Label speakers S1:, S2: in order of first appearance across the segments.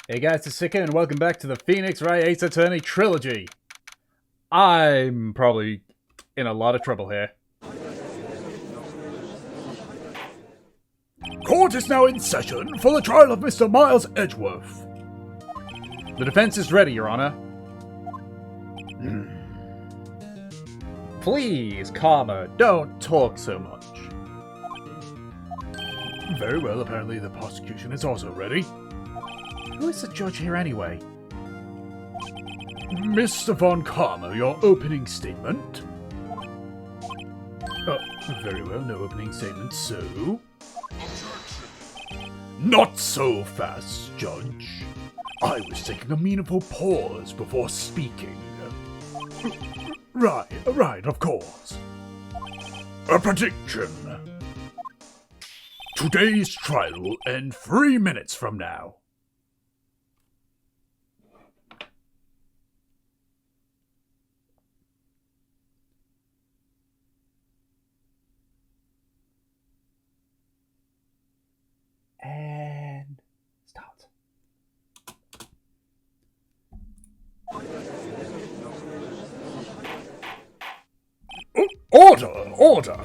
S1: Hey guys, it's Sika, and welcome back to the Phoenix Wright Ace Attorney Trilogy. I'm probably in a lot of trouble here.
S2: Court is now in session for the trial of Mr. Miles Edgeworth.
S1: The defense is ready, Your Honor. Please, Karma, don't talk so much.
S2: Very well, apparently the prosecution is also ready.
S1: Who is the judge here anyway?
S2: Mr. Von Karma, your opening statement. Very well, no opening statement, so... Not so fast, Judge. I was taking a meaningful pause before speaking. Right, of course. A prediction. Today's trial will end 3 minutes from now.
S1: And start.
S2: Order!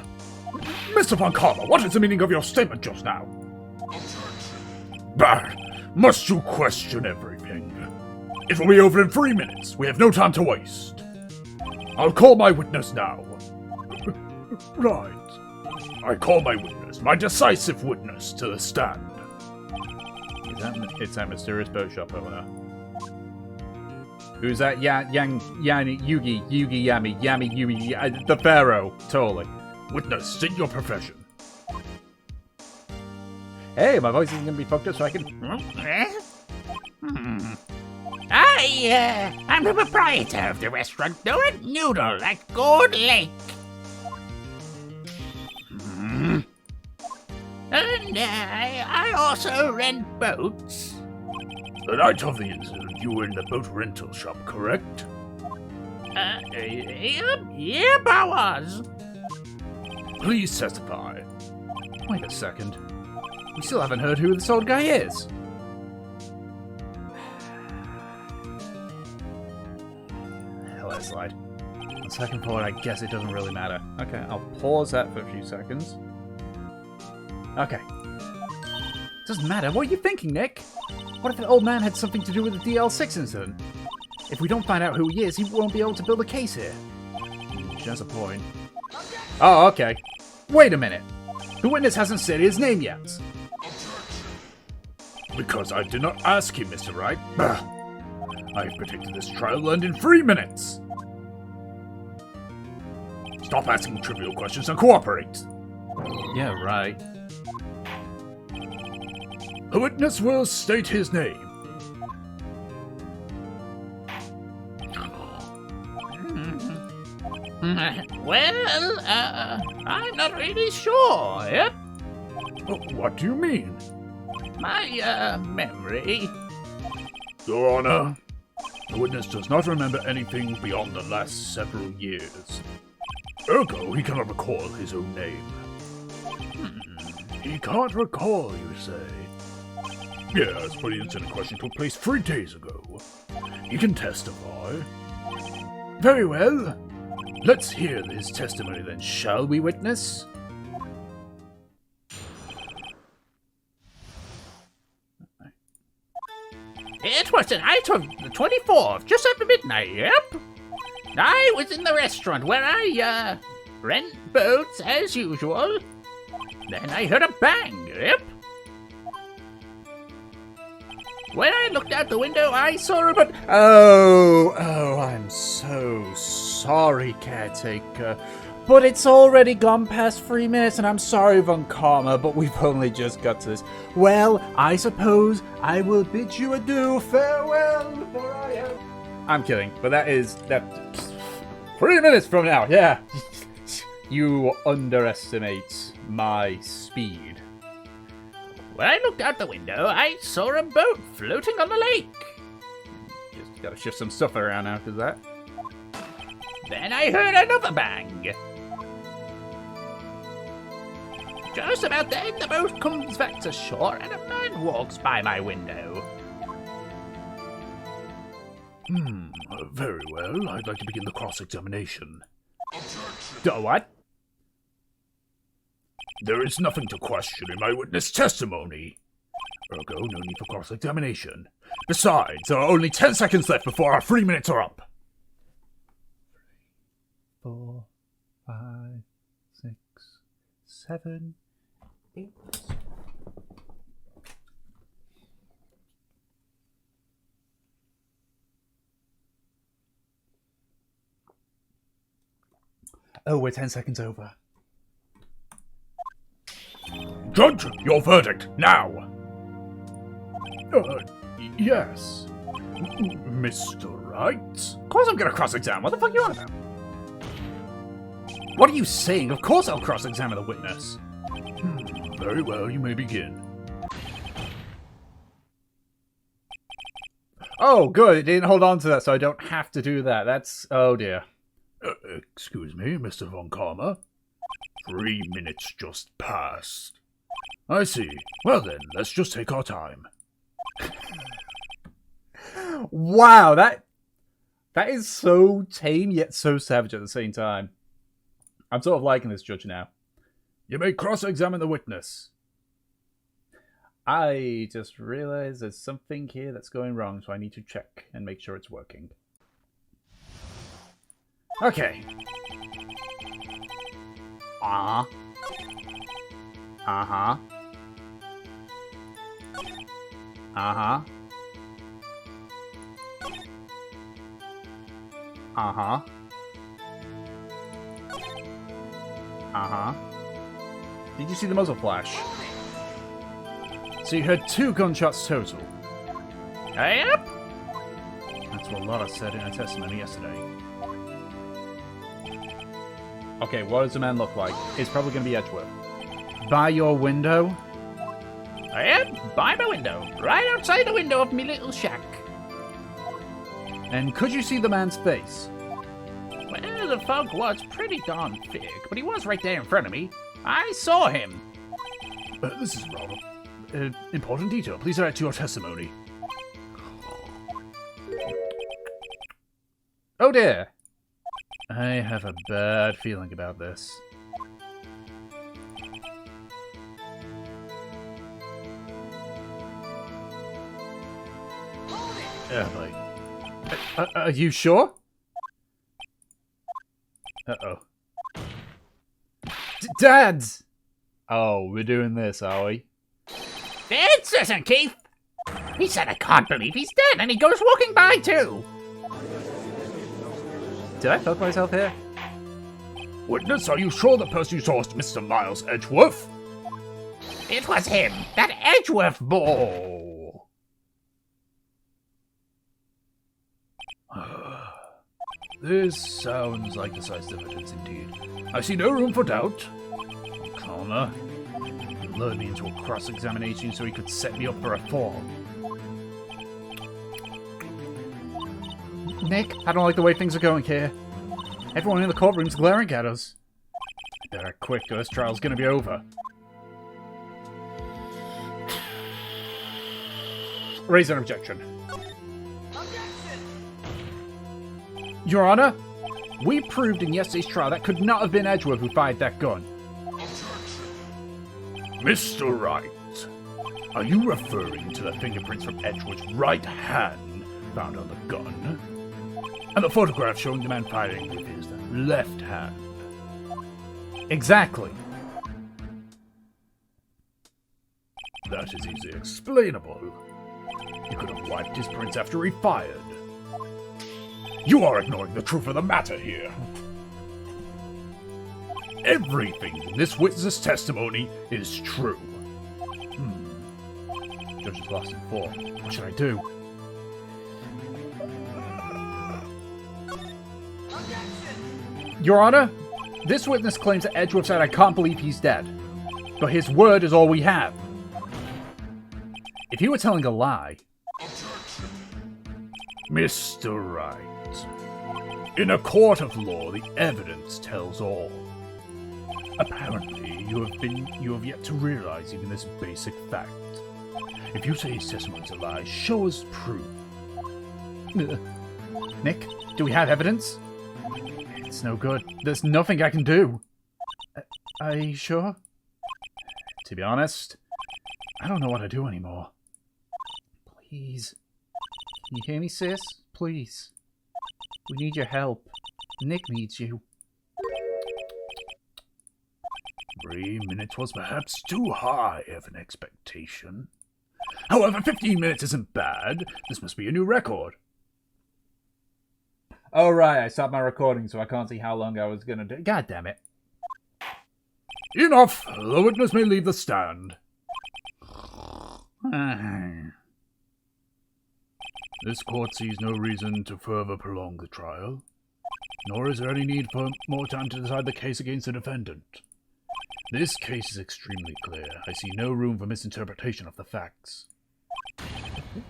S2: Mr. Von Karma, what is the meaning of your statement just now? Bah! Must you question everything? It will be over in 3 minutes. We have no time to waste. I'll call my witness now. Right. I call my witness, my decisive witness, to the stand.
S1: It's that mysterious boat shop owner. Who's that? Yugi, Yami, Yumi, the Pharaoh. Totally.
S2: Witness, state your profession.
S1: Hey, my voice isn't gonna be fucked up so I can...
S3: I'm the proprietor of the restaurant Donut Noodle at Gold Lake. And I also rent boats.
S2: The night of the incident, you were in the boat rental shop, correct?
S3: Yep, I was.
S2: Please testify.
S1: Wait a second. We still haven't heard who this old guy is. Hell, that slide. On second thought, I guess it doesn't really matter. Okay, I'll pause that for a few seconds. Okay. Doesn't matter. What are you thinking, Nick? What if the old man had something to do with the DL6 incident? If we don't find out who he is, he won't be able to build a case here. She has a point. Oh, okay. Wait a minute. The witness hasn't said his name yet.
S2: Because I did not ask him, Mr. Wright. Bah. I have predicted this trial will end in 3 minutes. Stop asking trivial questions and cooperate.
S1: Yeah, right.
S2: The witness will state his name.
S3: Well, I'm not really sure. Yep.
S2: What do you mean?
S3: My, memory.
S2: Your Honor, the witness does not remember anything beyond the last several years. Ergo, he cannot recall his own name. He can't recall, you say? Yes, but the incident question took place 3 days ago. He can testify. Very well. Let's hear his testimony then, shall we, witness?
S3: It was the night of the 24th, just after midnight, yep. I was in the restaurant where I, rent boats as usual. Then I heard a bang, yep. When I looked out the window, I saw a but
S1: Oh, I'm so sorry, caretaker. But it's already gone past 3 minutes, and I'm sorry, Von Karma, but we've only just got to this. Well, I suppose I will bid you adieu. Farewell, for I am... I'm kidding, but that 3 minutes from now, yeah. You underestimate my speed.
S3: when I looked out the window, I saw a boat floating on the lake.
S1: Just gotta shift some stuff around after that.
S3: Then I heard another bang. Just about then, the boat comes back to shore and a man walks by my window.
S2: Very well. I'd like to begin the cross-examination.
S1: What?
S2: There is nothing to question in my witness testimony. Ergo, no need for cross-examination. Besides, there are only 10 seconds left before our 3 minutes are up.
S1: 4, 5, 6, 7, 8. Oh, we're 10 seconds over.
S2: Judge, your verdict, now! Yes. Mr. Wright?
S1: Of course I'm gonna cross-examine. What the fuck are you on about? What are you saying? Of course I'll cross-examine the witness.
S2: Very well, you may begin.
S1: Oh, good. It didn't hold on to that, so I don't have to do that. That's... oh, dear.
S2: Excuse me, Mr. Von Karma. 3 minutes just passed. I see. Well then, let's just take our time.
S1: Wow, that is so tame, yet so savage at the same time. I'm sort of liking this judge now.
S2: You may cross-examine the witness.
S1: I just realized there's something here that's going wrong, so I need to check and make sure it's working. Okay. Uh-huh. Uh-huh. Uh-huh. Uh-huh. Uh-huh. Did you see the muzzle flash? So you heard 2 gunshots total.
S3: Yep.
S1: That's what Laura said in her testimony yesterday. Okay, what does the man look like? It's probably going to be Edgeworth. By your window?
S3: Yep, by my window. Right outside the window of me little shack.
S1: And could you see the man's face?
S3: Well, the fog was pretty darn thick, but he was right there in front of me. I saw him.
S2: This is rather important detail. Please add it to your testimony.
S1: Oh dear. I have a bad feeling about this. Are you sure? Uh-oh. Dad! Oh, we're doing this, are we?
S3: Dead, Citizen Keith. He said I can't believe he's dead, and he goes walking by too.
S1: Did I fuck myself here?
S2: Witness, are you sure the person you saw was Mr. Miles Edgeworth?
S3: It was him, that Edgeworth boy.
S2: This sounds like decisive evidence indeed. I see no room for doubt.
S1: Karma. He lured me into a cross-examination so he could set me up for a fall. Nick, I don't like the way things are going here. Everyone in the courtroom's glaring at us. Better act quick or this trial's gonna be over. Raise an objection. Your Honor, we proved in yesterday's trial that could not have been Edgeworth who fired that gun.
S2: Mr. Wright, are you referring to the fingerprints from Edgeworth's right hand found on the gun? And the photograph showing the man firing with his left hand?
S1: Exactly.
S2: That is easily explainable. He could have wiped his prints after he fired. You are ignoring the truth of the matter here. Everything in this witness's testimony is true.
S1: Judge is lost in thought. What should I do? Your Honor, this witness claims that Edgeworth said, "I can't believe he's dead." But his word is all we have. If he were telling a lie...
S2: Mr. Wright, in a court of law, the evidence tells all. Apparently, you have yet to realize even this basic fact. If you say his testimony is a lie, show us proof.
S1: Nick, do we have evidence? It's no good. There's nothing I can do. Are you sure? To be honest, I don't know what to do anymore. Please. Can you hear me, sis? Please. We need your help. Nick needs you.
S2: 3 minutes was perhaps too high of an expectation. However, 15 minutes isn't bad. This must be a new record.
S1: Oh, right. I stopped my recording, so I can't see how long I was gonna do. God damn it.
S2: Enough! The witness may leave the stand. This court sees no reason to further prolong the trial, nor is there any need for more time to decide the case against the defendant. This case is extremely clear. I see no room for misinterpretation of the facts.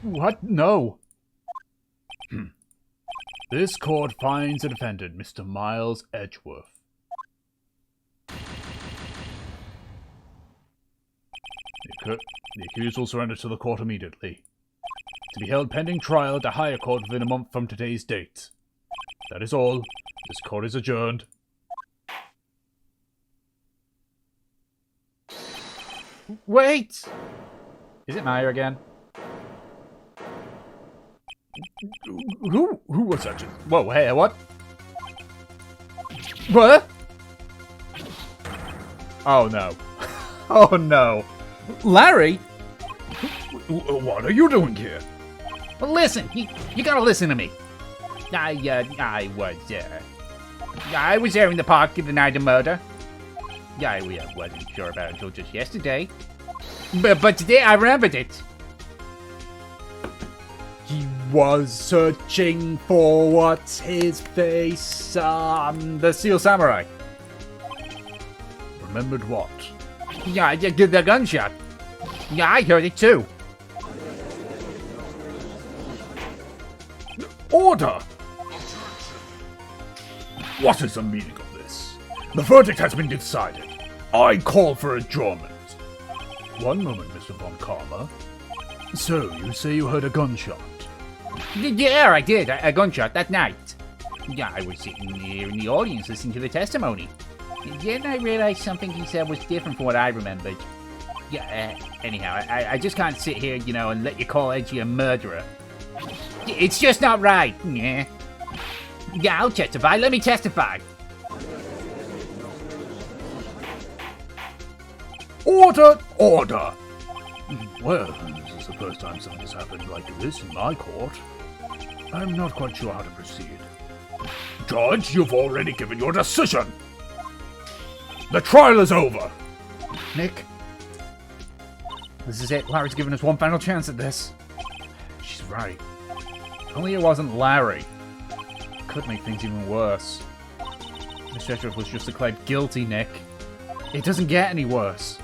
S1: What? No.
S2: This court finds the defendant, Mr. Miles Edgeworth. The accused will surrender to the court immediately, to be held pending trial at the higher court within a month from today's date. That is all. This court is adjourned.
S1: Wait! Is it Maya again?
S2: Who was that?
S1: Whoa, hey, what? What? Oh no. Oh no. Larry?
S2: What are you doing here?
S3: Well, listen, you gotta listen to me. I was there in the park the night of murder. I wasn't sure about it until just yesterday. But today I remembered it.
S1: He was searching for what's his face? The Steel Samurai.
S2: Remembered what?
S3: Yeah, the gunshot. Yeah, I heard it too.
S2: Order! What is the meaning of this? The verdict has been decided. I call for adjournment. One moment, Mr. Von Karma. So, you say you heard a gunshot?
S3: Yeah, I did. A gunshot that night. Yeah, I was sitting there in the audience listening to the testimony. Then I realized something he said was different from what I remembered. Yeah, anyhow, I just can't sit here, and let you call Edgy a murderer. It's just not right. Yeah. Yeah, I'll testify. Let me testify.
S2: Order! Order! Well, this is the first time something has happened like this in my court. I'm not quite sure how to proceed. Judge, you've already given your decision! The trial is over!
S1: Nick? This is it. Larry's given us one final chance at this. She's right. If only it wasn't Larry. It could make things even worse. Mr. Edgeworth was just declared guilty, Nick. It doesn't get any worse.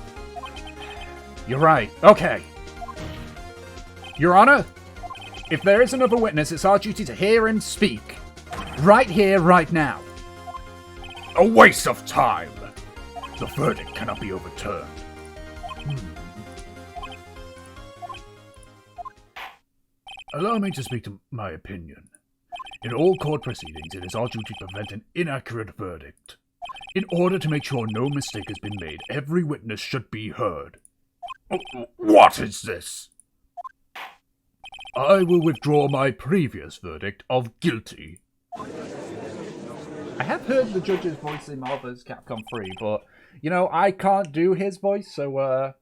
S1: You're right. Okay. Your Honor, if there is another witness, it's our duty to hear him speak. Right here, right now.
S2: A waste of time! The verdict cannot be overturned. Allow me to speak to my opinion. In all court proceedings, it is our duty to prevent an inaccurate verdict. In order to make sure no mistake has been made, every witness should be heard. What is this? I will withdraw my previous verdict of guilty.
S1: I have heard the judge's voice in Marvel's Capcom 3, but, I can't do his voice, so,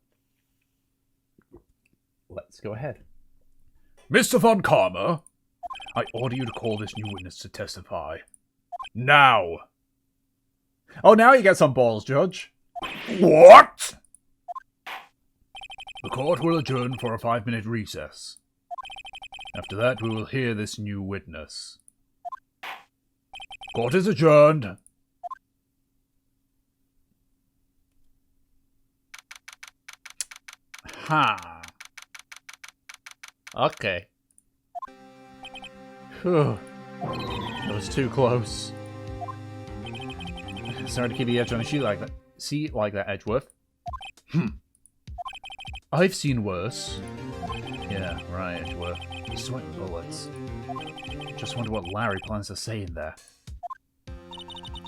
S1: let's go ahead.
S2: Mr. Von Karma, I order you to call this new witness to testify. Now!
S1: Oh, now you get some balls, Judge.
S2: What? The court will adjourn for a 5-minute recess. After that, we will hear this new witness. Court is adjourned.
S1: Ha. Okay. Whew. That was too close. Sorry to keep the edge on a sheet like that. See, like that, Edgeworth. I've seen worse. Yeah, right, Edgeworth. You're sweating bullets. Just wonder what Larry plans to say in there.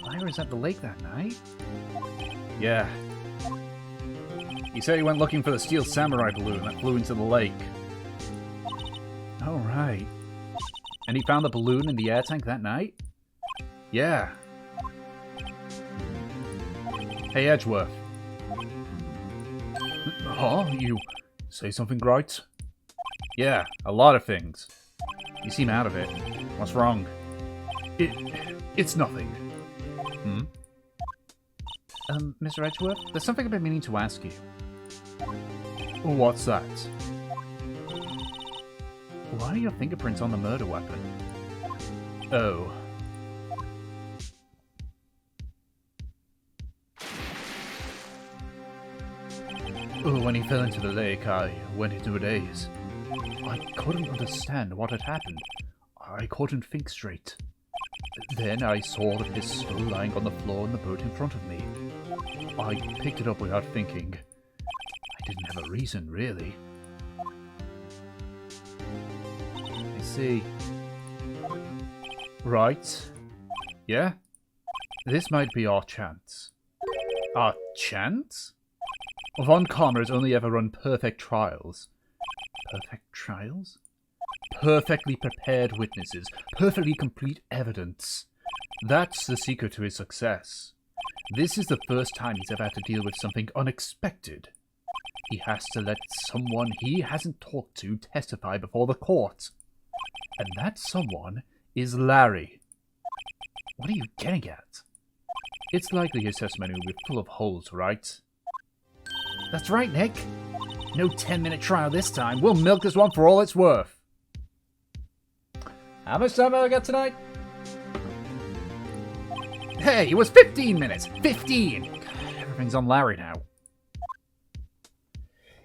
S1: Larry was at the lake that night? Yeah. He said he went looking for the steel samurai balloon that flew into the lake. Oh, right. And he found the balloon in the air tank that night? Yeah. Hey, Edgeworth. Huh? You say something right? Yeah, a lot of things. You seem out of it. What's wrong?
S2: It's nothing.
S1: Hmm? Mr. Edgeworth, there's something I've been meaning to ask you.
S2: What's that?
S1: Why are your fingerprints on the murder weapon? Oh. When he fell into the lake, I went into a daze. I couldn't understand what had happened. I couldn't think straight. Then I saw the pistol lying on the floor in the boat in front of me. I picked it up without thinking. I didn't have a reason, really. I see. Right. Yeah? This might be our chance. Our chance? Von Karma has only ever run perfect trials. Perfect trials? Perfectly prepared witnesses. Perfectly complete evidence. That's the secret to his success. This is the first time he's ever had to deal with something unexpected. He has to let someone he hasn't talked to testify before the court. And that someone is Larry. What are you getting at? It's likely his testimony will be full of holes, right? That's right, Nick. No 10-minute trial this time. We'll milk this one for all it's worth. How much time have I got tonight? Hey, it was 15 minutes. 15! Everything's on Larry now.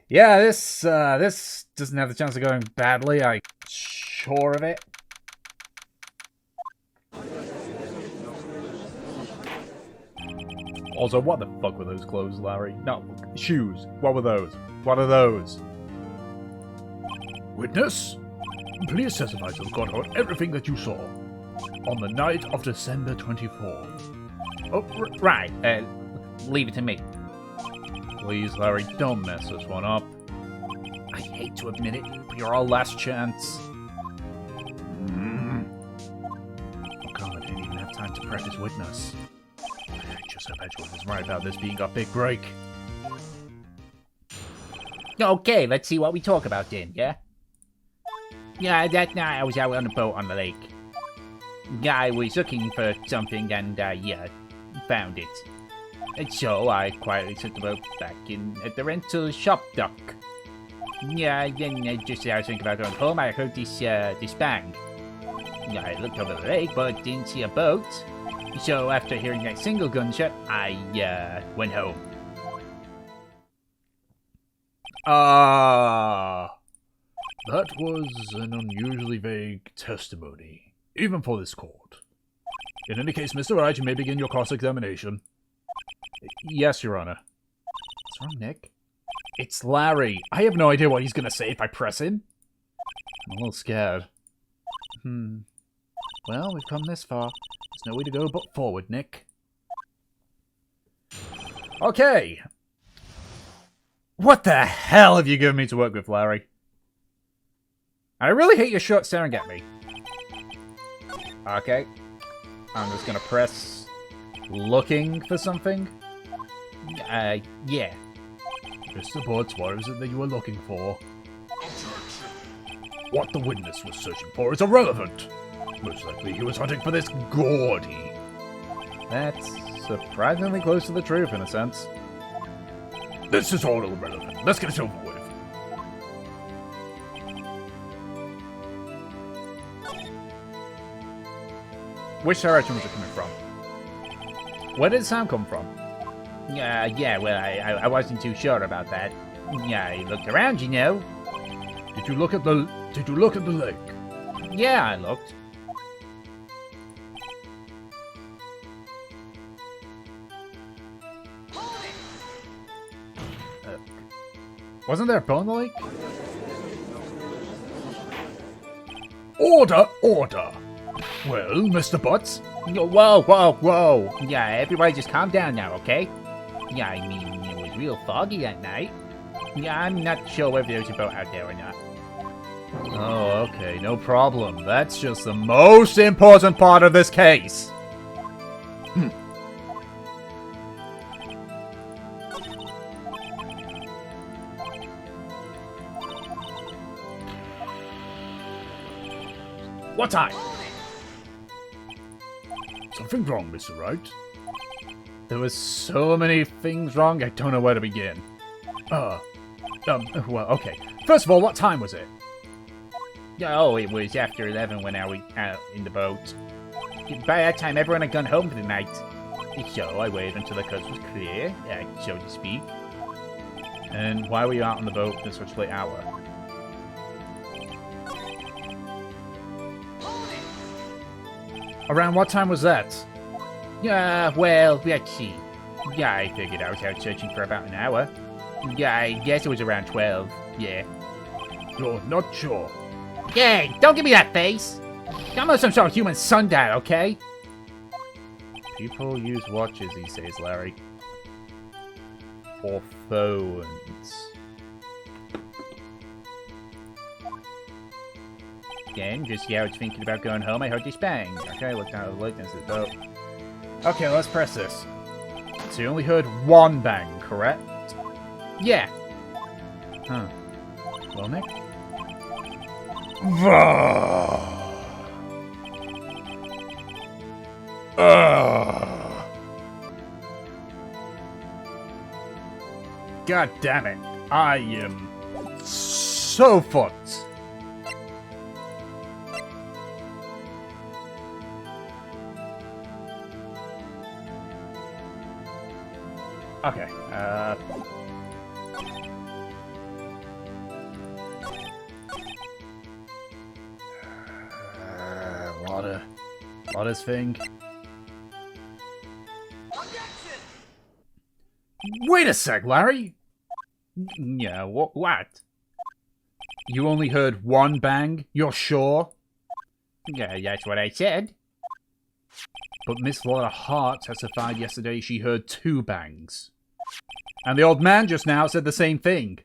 S1: Yeah, this doesn't have the chance of going badly. I'm sure of it. Also, what the fuck were those clothes, Larry? No, shoes. What were those? What are those?
S2: Witness, please testify to the court about everything that you saw on the night of December 24.
S3: Oh, right. Leave it to me.
S1: Please, Larry, don't mess this one up. I hate to admit it, but you're our last chance. Oh god, I didn't even have time to prep his witness. I just hope Edgeworth is right about this being our big break.
S3: Okay, let's see what we talk about then, yeah? Yeah, that night I was out on a boat on the lake. I was looking for something and I found it. And so I quietly took the boat back in at the rental shop dock. Yeah, then just as I was thinking about going home, I heard this bang. I looked over the lake, but didn't see a boat. So after hearing that single gunshot, I went home.
S2: That was an unusually vague testimony, even for this court. In any case, Mr. Wright, you may begin your cross-examination.
S1: Yes, Your Honor. What's wrong, Nick? It's Larry. I have no idea what he's gonna say if I press him. I'm a little scared. Well, we've come this far. There's no way to go but forward, Nick. Okay. What the hell have you given me to work with, Larry? I really hate your short staring at me. Okay. I'm just gonna press looking for something. Yeah.
S2: Mr. Butts, what is it that you were looking for? What the witness was searching for is irrelevant. Most likely he was hunting for this Gordy.
S1: That's surprisingly close to the truth, in a sense.
S2: This is all irrelevant. Let's get it over with.
S1: Which direction was it coming from? Where did the sound come from?
S3: Yeah, well, I wasn't too sure about that. Yeah, I looked around, you know.
S2: Did you look at the lake?
S3: Yeah, I looked.
S1: Wasn't there a bone in the lake?
S2: Order, order. Well, Mr. Butts?
S3: Whoa, whoa, whoa. Yeah, everybody just calm down now, okay? Yeah, I mean, it was real foggy that night. Yeah, I'm not sure whether there's a boat out there or not.
S1: Oh, okay, no problem. That's just the most important part of this case.
S2: What time? Something wrong, Mr. Wright?
S1: There was so many things wrong, I don't know where to begin. Well, okay. First of all, what time was it?
S3: Oh, it was after 11 when I was out in the boat. By that time, everyone had gone home for the night. So I waited until the coast was clear, so to speak.
S1: And why were you out on the boat at such a late hour? Around what time was that?
S3: Well, let's see. Yeah, I figured I was out searching for about an hour. Yeah, I guess it was around 12. Yeah.
S2: You're not sure.
S3: Hey, don't give me that face! I'm on some sort of human sundial, okay?
S1: People use watches these days, Larry. Or phones.
S3: Then, just yeah, I was thinking about going home, I heard this bang. Okay, looked out of the light into the boat.
S1: Okay, let's press this. So you only heard one bang, correct?
S3: Yeah.
S1: Huh. Well, Nick? God damn it. I am so fucked. Okay, Lotta's thing. Wait a sec, Larry.
S3: Yeah, what?
S1: You only heard one bang? You're sure?
S3: Yeah, that's what I said.
S1: But Miss Lotta Hart testified yesterday she heard two bangs. And the old man just now said the same thing.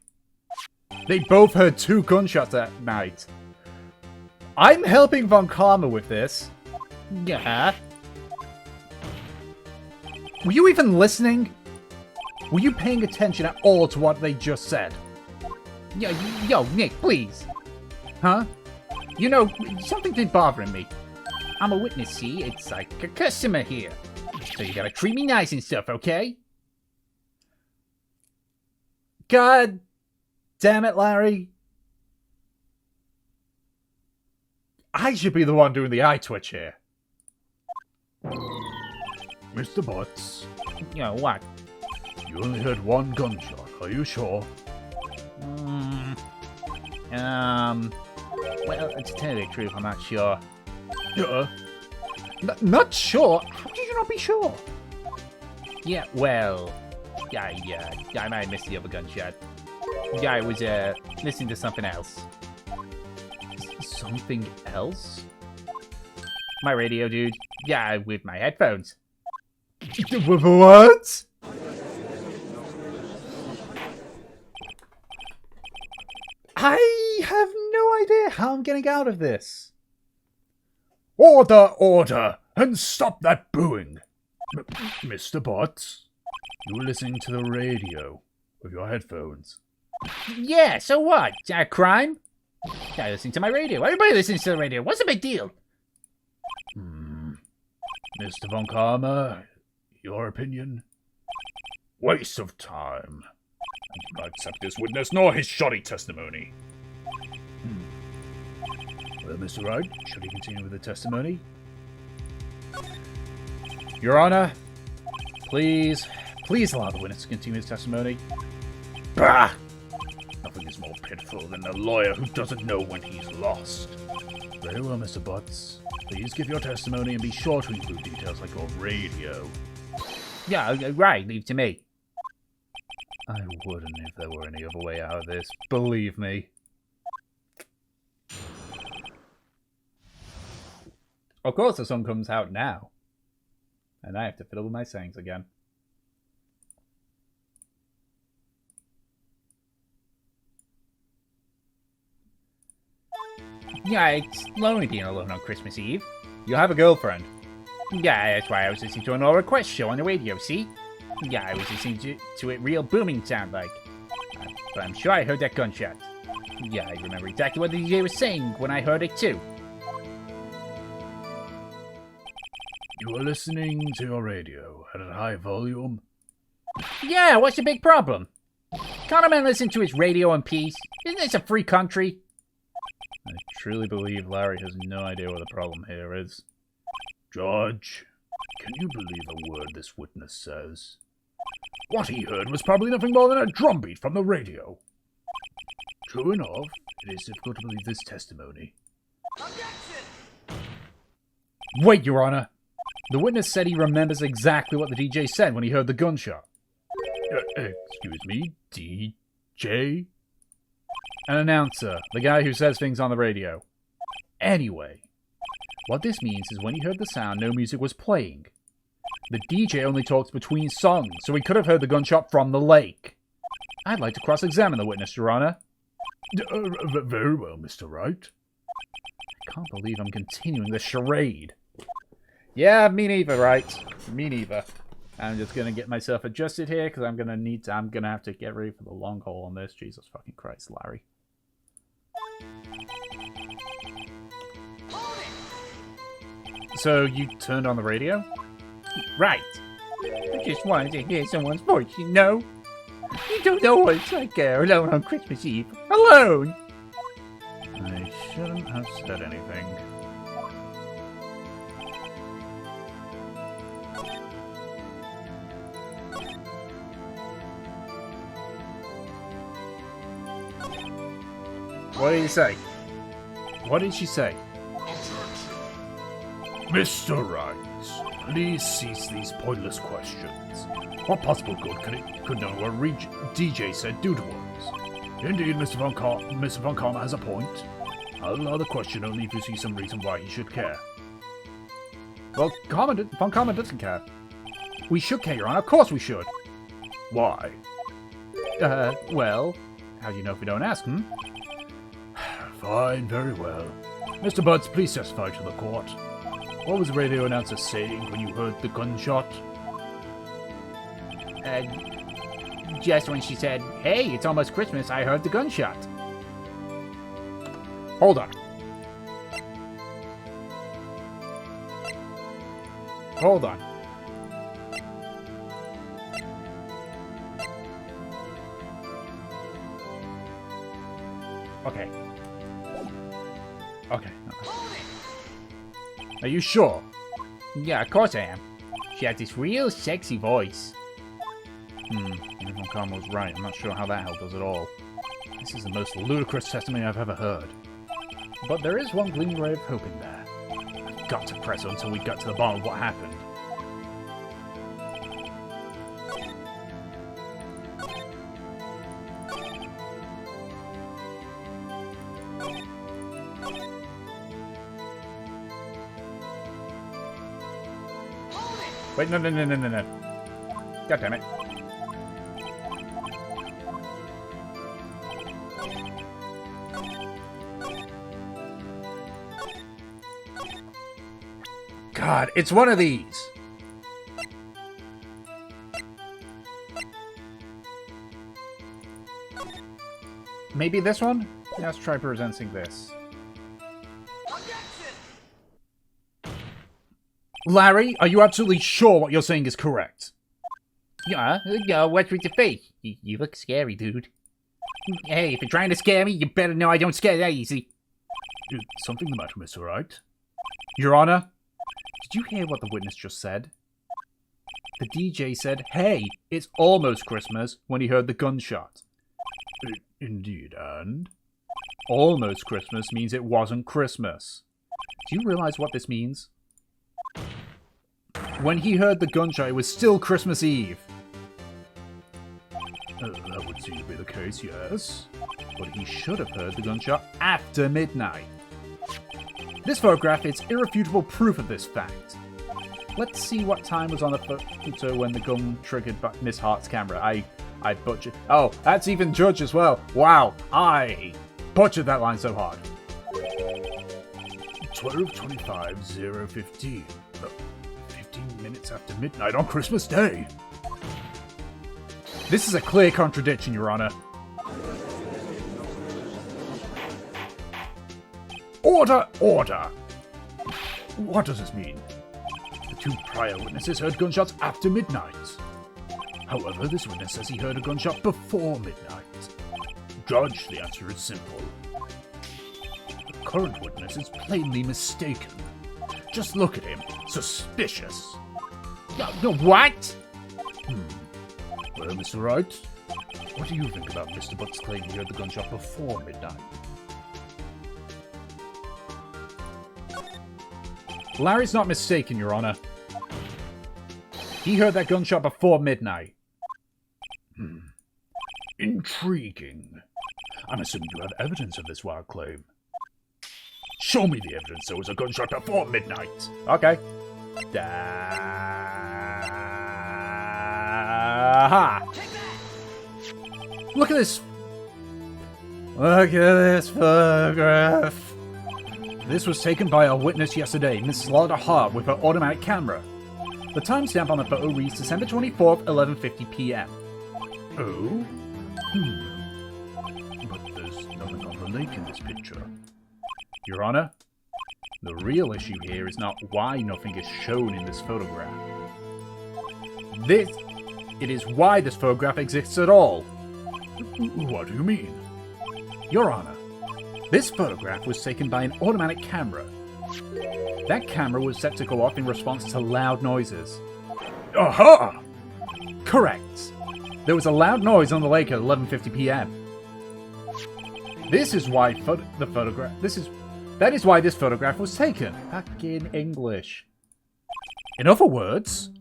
S1: They both heard two gunshots that night. I'm helping Von Karma with this.
S3: Yeah.
S1: Were you even listening? Were you paying attention at all to what they just said?
S3: Yo, Nick, please.
S1: Huh?
S3: You know, something's been bothering me. I'm a witness, see? It's like a customer here. So you gotta treat me nice and stuff, okay?
S1: God damn it, Larry. I should be the one doing the eye twitch here.
S2: Mr. Butts,
S3: You know, what?
S2: you only heard one gunshot. Are you sure?
S3: Well, to tell you the truth, I'm not sure.
S1: Not sure? How did you not be sure?
S3: Yeah, well, I might have missed the other gunshot. Yeah, I was, listening to something else.
S1: Something else?
S3: My radio, dude. Yeah, with my headphones.
S1: What? I have no idea how I'm getting out of this.
S2: Order, order, and stop that booing. Mr. Butts, you were listening to the radio with your headphones.
S3: Yeah, so what? Crime? I listen to my radio. Everybody listens to the radio. What's the big deal?
S2: Mr. Von Karma, your opinion? Waste of time. I do not accept this witness nor his shoddy testimony. Well, Mr. Wright, should he continue with the testimony?
S1: Your Honor, please allow the witness to continue his testimony.
S2: Bah! Nothing is more pitiful than a lawyer who doesn't know when he's lost. Very well, Mr. Butts. Please give your testimony and be sure to include details like your radio.
S3: Yeah, right. Leave it to me.
S1: I wouldn't if there were any other way out of this, believe me. Of course the sun comes out now. And I have to fiddle with my sayings again.
S3: Yeah, it's lonely being alone on Christmas Eve.
S1: You have a girlfriend.
S3: Yeah, that's why I was listening to an all request show on the radio, see? Yeah, I was listening to it real booming sound like. But I'm sure I heard that gunshot. Yeah, I remember exactly what the DJ was saying when I heard it too.
S2: You are listening to your radio at a high volume.
S3: Yeah, what's the big problem? Can't a man listen to his radio in peace? Isn't this a free country?
S1: I truly believe Larry has no idea what the problem here is.
S2: George, can you believe a word this witness says? What he heard was probably nothing more than a drumbeat from the radio. True enough, it is difficult to believe this testimony.
S1: Wait, Your Honor! The witness said he remembers exactly what the DJ said when he heard the gunshot.
S2: Excuse me, DJ?
S1: An announcer, the guy who says things on the radio. Anyway, what this means is when he heard the sound, no music was playing. The DJ only talks between songs, so he could have heard the gunshot from the lake. I'd like to cross-examine the witness, Your Honor.
S2: Very well, Mr. Wright.
S1: I can't believe I'm continuing this charade. Yeah, me neither, right? Me neither. I'm just gonna get myself adjusted here, because I'm gonna have to get ready for the long haul on this. Jesus fucking Christ, Larry. So, you turned on the radio?
S3: Right. I just wanted to hear someone's voice, you know? You don't know what it's like there, alone on Christmas Eve. Alone!
S1: I shouldn't have said anything. What did he say? What did she say?
S2: Mr. Wright, please cease these pointless questions. What possible good could know what DJ said do to us? Indeed, Mr. Von Karma has a point. I'll allow the question only if you see some reason why he should care.
S1: Well, Von Karma doesn't care. We should care, Your Honor. Of course we should.
S2: Why?
S1: Well, how do you know if we don't ask,
S2: Fine, very well. Mr. Butts, please testify to the court. What was the radio announcer saying when you heard the gunshot?
S3: Just when she said, "Hey, it's almost Christmas," I heard the gunshot.
S1: Hold on. Hold on. Okay. Okay. Are you sure?
S3: Yeah, of course I am. She has this real sexy voice.
S1: Maybe Von Karma was right. I'm not sure how that helped us at all. This is the most ludicrous testimony I've ever heard. But there is one gleaming ray of hope in there. I've got to press on until we get to the bottom of what happened. Wait, no. God damn it. God, it's one of these. Maybe this one? Let's try presenting this. Larry, are you absolutely sure what you're saying is correct?
S3: Yeah, what's with your face? You look scary, dude. Hey, if you're trying to scare me, you better know I don't scare that easy.
S2: Is something the matter, Mr. Wright?
S1: Your Honor, did you hear what the witness just said? The DJ said, "Hey, it's almost Christmas," when he heard the gunshot.
S2: Indeed, and?
S1: Almost Christmas means it wasn't Christmas. Do you realize what this means? When he heard the gunshot, it was still Christmas Eve.
S2: That would seem to be the case, yes.
S1: But he should have heard the gunshot after midnight. This photograph is irrefutable proof of this fact. Let's see what time was on the photo when the gun triggered Miss Hart's camera. I butchered. Oh, that's even Judge as well. Wow, I butchered that line so hard.
S2: 12:25:015. 15 minutes after midnight on Christmas Day.
S1: This is a clear contradiction, Your Honor.
S2: Order! Order! What does this mean? The two prior witnesses heard gunshots after midnight. However, this witness says he heard a gunshot before midnight. Judge, the answer is simple. The current witness is plainly mistaken. Just look at him. Suspicious.
S3: What?
S2: Well, Mr. Wright, what do you think about Mr. Butt's claim he heard the gunshot before midnight?
S1: Larry's not mistaken, Your Honor. He heard that gunshot before midnight.
S2: Intriguing. I'm assuming you have evidence of this wild claim. Show me the evidence there was a gunshot before midnight.
S1: Okay. Aha! Look at this. Look at this photograph. This was taken by a witness yesterday, Miss Slaughter Hart, with her automatic camera. The timestamp on the photo reads December 24th, 11:50 p.m.
S2: Oh? But there's nothing on the lake in this picture.
S1: Your Honor, the real issue here is not why nothing is shown in this photograph. It is why this photograph exists at all.
S2: What do you mean?
S1: Your Honor, this photograph was taken by an automatic camera. That camera was set to go off in response to loud noises.
S2: Aha!
S1: Correct. There was a loud noise on the lake at 11:50 p.m. This is why that is why this photograph was taken. Back in English. In other words,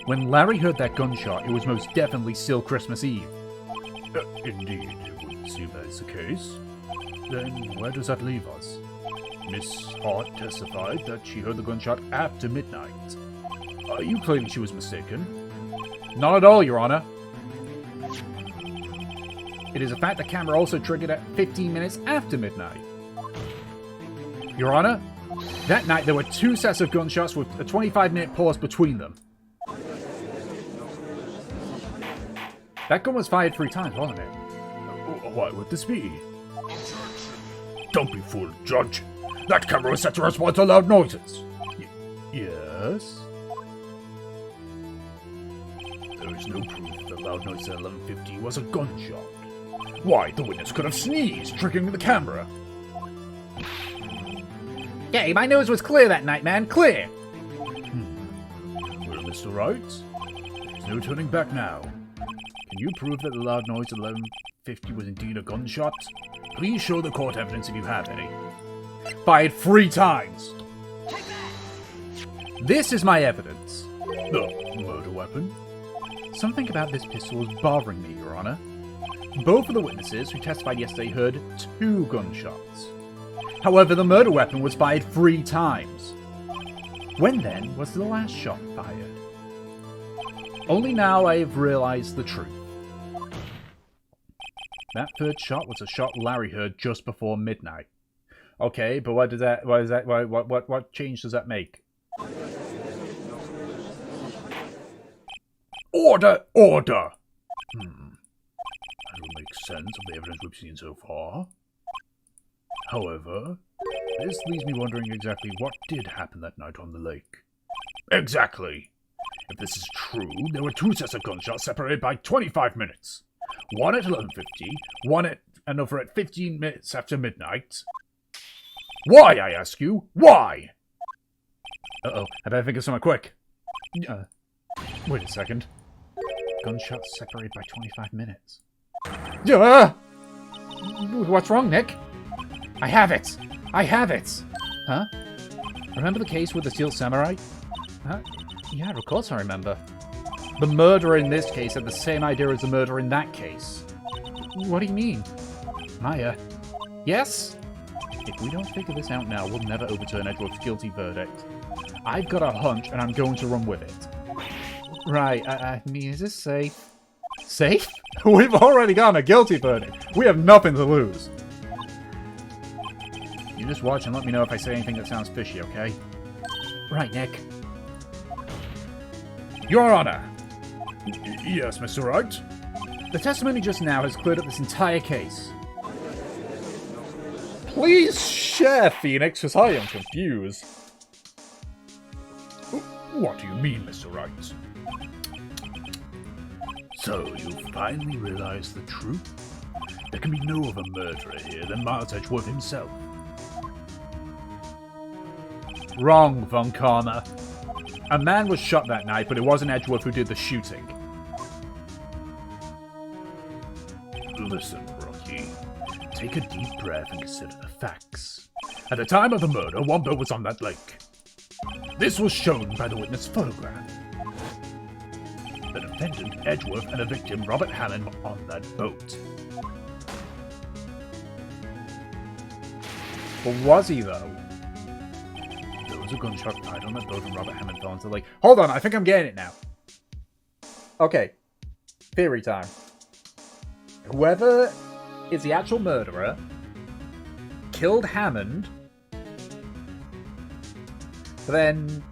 S1: when Larry heard that gunshot, it was most definitely still Christmas Eve.
S2: Indeed, it would seem that is the case. Then where does that leave us? Miss Hart testified that she heard the gunshot after midnight. Are you claiming she was mistaken?
S1: Not at all, Your Honor. It is a fact the camera also triggered at 15 minutes after midnight. Your Honor, that night there were two sets of gunshots with a 25-minute pause between them. That gun was fired 3 times, wasn't it?
S2: Why would this be? Don't be fooled, Judge. That camera was set to respond to loud noises. Yes? There is no proof the loud noise at 11:50 was a gunshot. Why, the witness could have sneezed, triggering the camera.
S1: Yeah, my nose was clear that night, man. Clear!
S2: Well, Mr. Wright, there's no turning back now. Can you prove that the loud noise at 11:50 was indeed a gunshot? Please show the court evidence if you have any.
S1: Fired 3 times. This is my evidence.
S2: The murder weapon?
S1: Something about this pistol is bothering me, Your Honor. Both of the witnesses who testified yesterday heard 2 gunshots. However, the murder weapon was fired 3 times. When then was the last shot fired? Only now I have realized the truth. That 3rd shot was a shot Larry heard just before midnight. Okay, but what change does that make?
S2: Order! Order! That will make sense of the evidence we've seen so far. However, this leaves me wondering exactly what did happen that night on the lake. Exactly! If this is true, there were 2 sets of gunshots separated by 25 minutes. One at 11:50, another at 15 minutes after midnight. Why, I ask you? Why?
S1: Uh-oh, I better think of something quick. Wait a second. Gunshots separated by 25 minutes. What's wrong, Nick? I have it! I have it! Huh? Remember the case with the Steel Samurai? Huh? Yeah, of course I remember. The murderer in this case had the same idea as the murderer in that case. What do you mean? Maya? Yes? If we don't figure this out now, we'll never overturn Edgeworth's guilty verdict. I've got a hunch, and I'm going to run with it. Right, I mean, is this safe? Safe? We've already gotten a guilty verdict. We have nothing to lose. You just watch and let me know if I say anything that sounds fishy, okay? Right, Nick.
S2: Your Honor. Yes, Mr. Wright?
S1: The testimony just now has cleared up this entire case. Please share, Phoenix, because I am confused.
S2: What do you mean, Mr. Wright? So, you've finally realized the truth? There can be no other murderer here than Miles Edgeworth himself.
S1: Wrong, Von Karma. A man was shot that night, but it wasn't Edgeworth who did the shooting.
S2: Listen, Rocky. Take a deep breath and consider the facts. At the time of the murder, one boat was on that lake. This was shown by the witness photograph. The defendant, Edgeworth, and the victim, Robert Hammond, were on that boat.
S1: But was he, though?
S2: There was a gunshot fired on that boat and Robert Hammond fell into the lake.
S1: Hold on, I think I'm getting it now. Okay. Theory time. Whoever is the actual murderer killed Hammond, but then...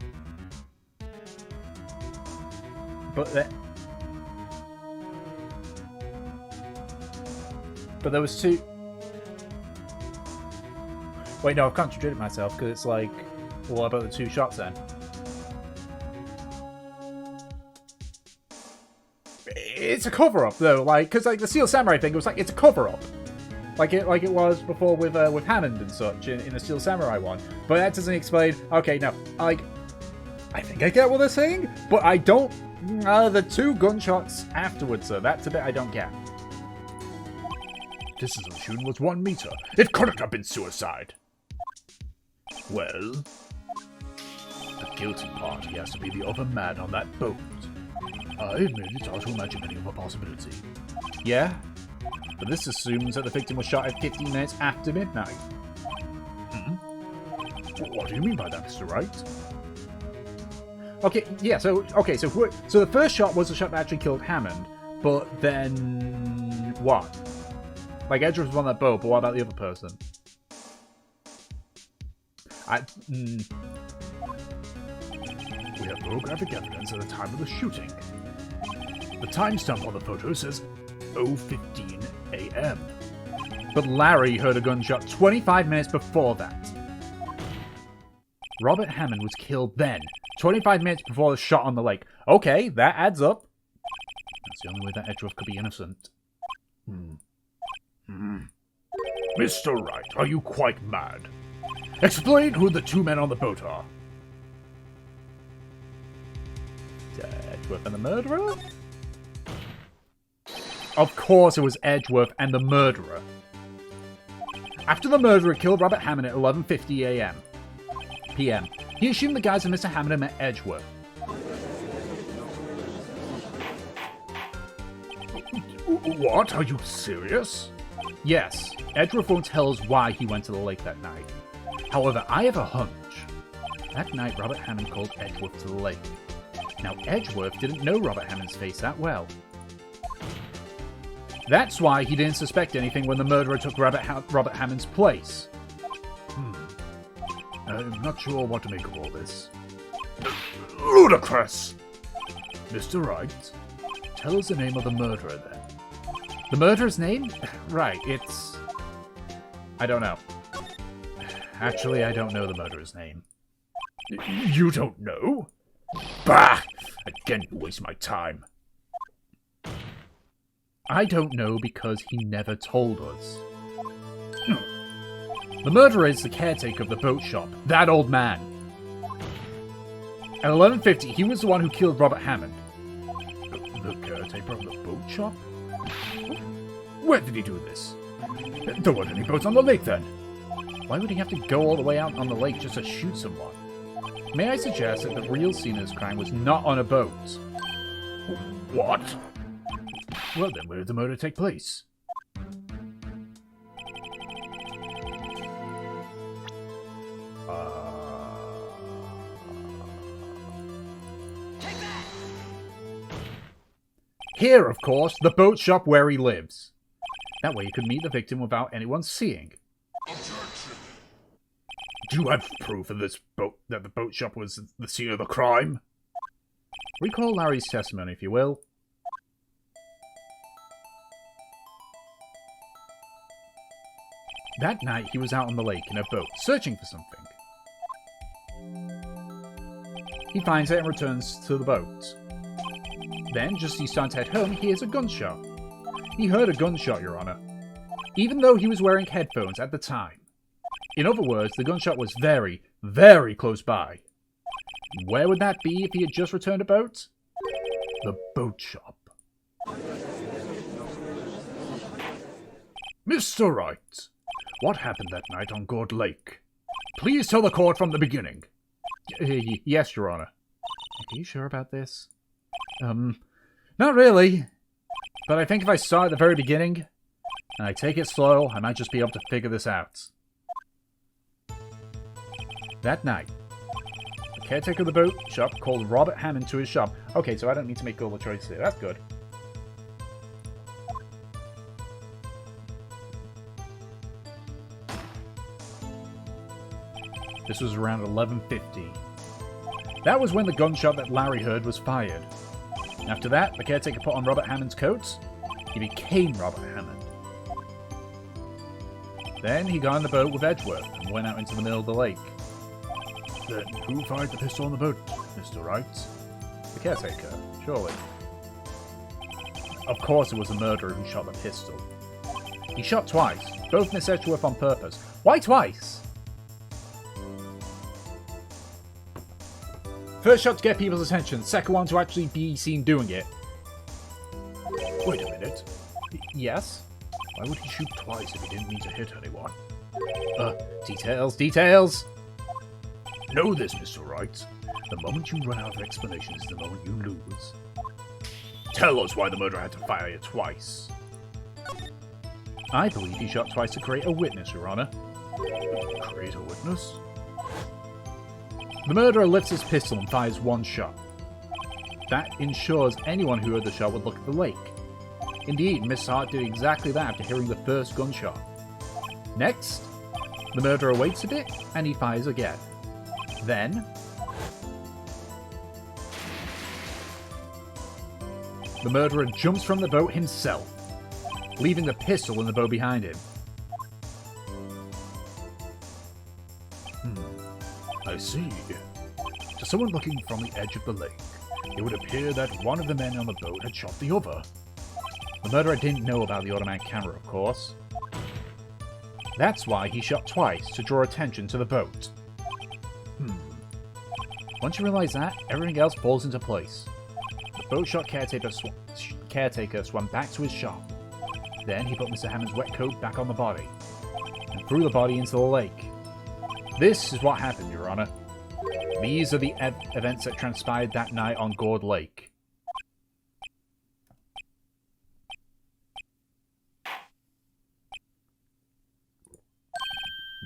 S1: But there was two... Wait, no, I've contradicted myself, because it's like... Well, what about the two shots then? It's a cover-up, though, like, because like the Steel Samurai thing, it was like, it's a cover-up. Like it was before with Hammond and such in the Steel Samurai one. But that doesn't explain... Okay, no, like... I think I get what they're saying, but I don't... the two gunshots afterwards, so that's a bit I don't get.
S2: Distance of the shooting was 1 meter. It couldn't have been suicide. Well, the guilty party has to be the other man on that boat. I admit it's hard to imagine any other possibility.
S1: Yeah? But this assumes that the victim was shot at 15 minutes after midnight.
S2: What do you mean by that, Mr. Wright?
S1: Okay, yeah, so the first shot was the shot that actually killed Hammond, but then... what? Like, Edgeworth was on that boat, but what about the other person?
S2: We have photographic evidence at the time of the shooting. The timestamp on the photo says 0:15 a.m.
S1: But Larry heard a gunshot 25 minutes before that. Robert Hammond was killed then, 25 minutes before the shot on the lake. Okay, that adds up. That's the only way that Edgeworth could be innocent.
S2: Mr. Wright, are you quite mad? Explain who the two men on the boat are.
S1: Edgeworth and the murderer? Of course it was Edgeworth and the murderer. After the murderer killed Robert Hammond at 11:50 p.m., he assumed the guys and Mr. Hammond had met Edgeworth.
S2: What? Are you serious?
S1: Yes, Edgeworth won't tell us why he went to the lake that night. However, I have a hunch. That night, Robert Hammond called Edgeworth to the lake. Now, Edgeworth didn't know Robert Hammond's face that well. That's why he didn't suspect anything when the murderer took Robert Hammond's place.
S2: I'm not sure what to make of all this. Ludicrous! Mr. Wright, tell us the name of the murderer then.
S1: The murderer's name? Right, it's... I don't know. Actually, I don't know the murderer's name.
S2: You don't know? Bah! Again, you waste my time.
S1: I don't know because he never told us. The murderer is the caretaker of the boat shop, that old man. At 11:50, he was the one who killed Robert Hammond.
S2: The caretaker of the boat shop? Where did he do this? There weren't any boats on the lake then.
S1: Why would he have to go all the way out on the lake just to shoot someone? May I suggest that the real scene of this crime was not on a boat?
S2: What? Well then, where did the murder take place?
S1: Here, of course, the boat shop where he lives. That way you could meet the victim without anyone seeing.
S2: Do you have proof of this boat that the boat shop was the scene of the crime?
S1: Recall Larry's testimony, if you will. That night, he was out on the lake in a boat, searching for something. He finds it and returns to the boat. Then, just as he's starting to head home, he hears a gunshot. He heard a gunshot, Your Honor, even though he was wearing headphones at the time. In other words, the gunshot was very, very close by. Where would that be if he had just returned a boat? The boat shop.
S2: Mr. Wright, what happened that night on Gourd Lake? Please tell the court from the beginning.
S1: Yes, Your Honor. Are you sure about this? Not really. But I think if I start at the very beginning, and I take it slow, I might just be able to figure this out. That night, the caretaker of the boat shop called Robert Hammond to his shop. Okay, so I don't need to make all the choices here. That's good. This was around 11:50. That was when the gunshot that Larry heard was fired. After that, the caretaker put on Robert Hammond's coat. He became Robert Hammond. Then he got on the boat with Edgeworth and went out into the middle of the lake.
S2: Then who fired the pistol on the boat, Mr. Wright?
S1: The caretaker, surely. Of course it was the murderer who shot the pistol. He shot twice, both Miss Edgeworth on purpose. Why twice? First shot to get people's attention, second one to actually be seen doing it.
S2: Wait a minute.
S1: Yes?
S2: Why would he shoot twice if he didn't mean to hit anyone?
S1: Details.
S2: Know this, Mr. Wright. The moment you run out of explanations is the moment you lose. Tell us why the murderer had to fire you twice.
S1: I believe he shot twice to create a witness, Your Honor.
S2: Create a witness?
S1: The murderer lifts his pistol and fires one shot. That ensures anyone who heard the shot would look at the lake. Indeed, Miss Hart did exactly that after hearing the first gunshot. Next, the murderer waits a bit, and he fires again. Then, the murderer jumps from the boat himself, leaving the pistol in the boat behind him.
S2: I see. To someone looking from the edge of the lake, it would appear that one of the men on the boat had shot the other.
S1: The murderer didn't know about the automatic camera, of course. That's why he shot twice, to draw attention to the boat. Once you realize that, everything else falls into place. The boat shop caretaker swam back to his shop. Then he put Mr. Hammond's wet coat back on the body, and threw the body into the lake. This is what happened, Your Honor. These are the events that transpired that night on Gourd Lake.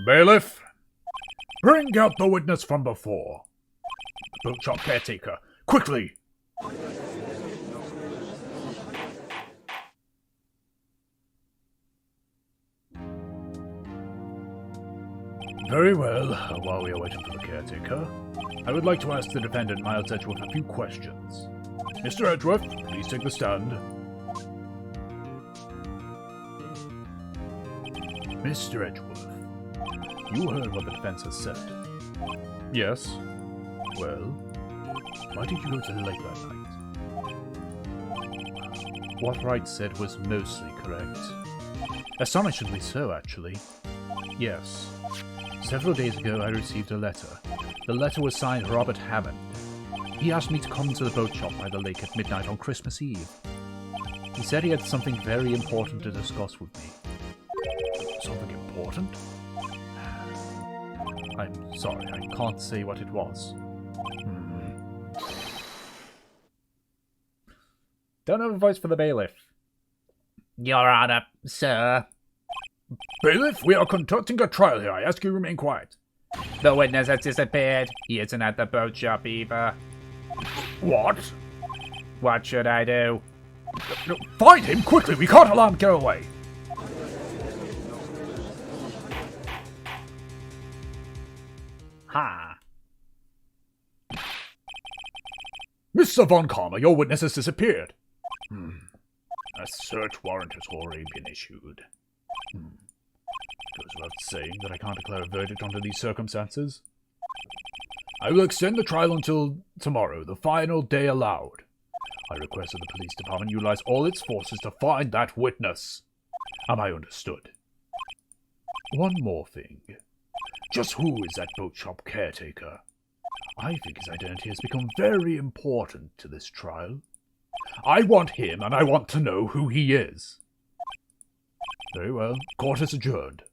S2: Bailiff, bring out the witness from before. The boat shop caretaker, quickly! Very well, while we are waiting for the caretaker, I would like to ask the defendant, Miles Edgeworth, a few questions. Mr. Edgeworth, please take the stand. Mr. Edgeworth, you heard what the defense has said.
S1: Yes.
S2: Well, why did you go to the lake that night?
S1: What Wright said was mostly correct. Astonishingly so, actually. Yes. Several days ago, I received a letter. The letter was signed Robert Hammond. He asked me to come to the boat shop by the lake at midnight on Christmas Eve. He said he had something very important to discuss with me.
S2: Something important?
S1: I'm sorry, I can't say what it was. Don't have a voice for the bailiff.
S3: Your Honor, sir.
S2: Bailiff, we are conducting a trial here. I ask you to remain quiet.
S1: The witness has disappeared. He isn't at the boat shop either.
S2: What?
S1: What should I do?
S2: No, find him quickly. We can't allow him to get away.
S1: Ha.
S2: Mr. Von Karma, your witness has disappeared. A search warrant has already been issued. Goes without saying that I can't declare a verdict under these circumstances. I will extend the trial until tomorrow, the final day allowed. I request that the police department utilize all its forces to find that witness. Am I understood? One more thing. Just who is that boat shop caretaker? I think his identity has become very important to this trial. I want him, and I want to know who he is. Very well. Court is adjourned.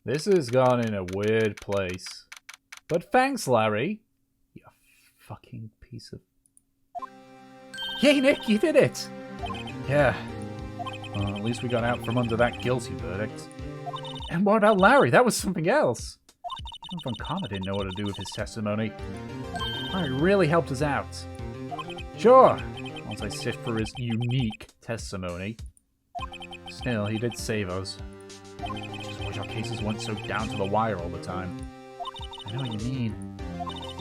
S1: This has gone in a weird place. But thanks, Larry. You fucking piece of... Yay, Nick, you did it! Yeah. Well, at least we got out from under that guilty verdict. And what about Larry? That was something else. Even Von Karma didn't know what to do with his testimony. Larry really helped us out. Sure, once I sift for his unique testimony. Still, he did save us. Just wish our cases weren't so down to the wire all the time. I know what you mean.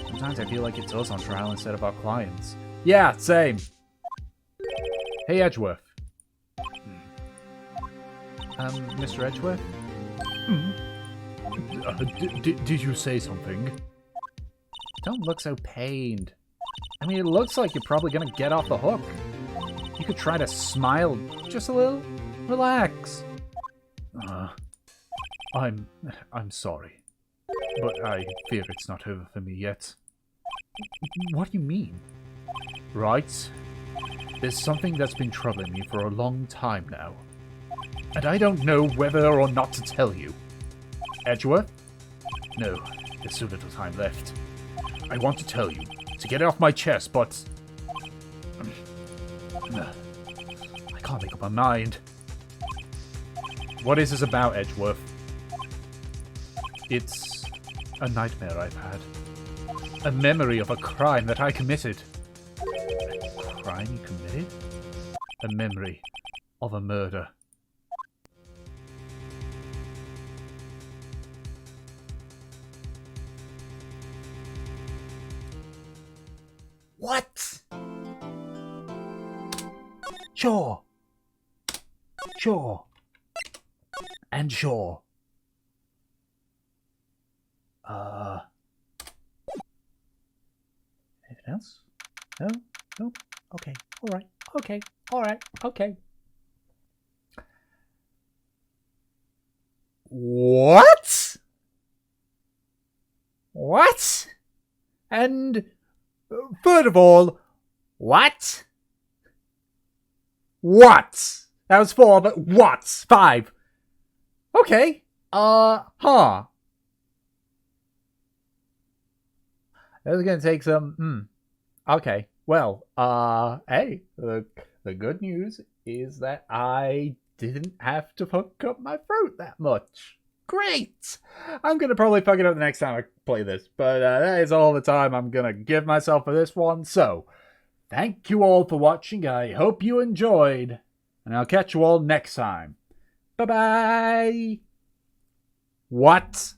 S1: Sometimes I feel like it's us on trial instead of our clients. Yeah, same. Hey, Edgeworth. Mr. Edgeworth?
S2: Did you say something?
S1: Don't look so pained. I mean, it looks like you're probably gonna get off the hook. You could try to smile just a little. Relax.
S2: I'm sorry. But I fear it's not over for me yet.
S1: What do you mean?
S2: Right? There's something that's been troubling me for a long time now. And I don't know whether or not to tell you. Edgeworth? No, there's so little time left. I want to tell you, to get it off my chest, but... I can't make up my mind.
S1: What is this about, Edgeworth?
S2: It's a nightmare I've had.
S1: A memory of a crime that I committed.
S2: A crime you committed? A memory of a murder.
S1: What? Sure. Sure. And sure. Anything else? No? No? Okay. Alright. Okay. Alright. Okay. What? What? And third of all, what? What? That was 4, but what? 5. Okay. Huh. That was gonna take some, Okay. Well, hey, the good news is that I didn't have to hook up my throat that much. Great! I'm gonna probably fuck it up the next time I play this, but that is all the time I'm gonna give myself for this one, so thank you all for watching, I hope you enjoyed, and I'll catch you all next time. Bye-bye! What?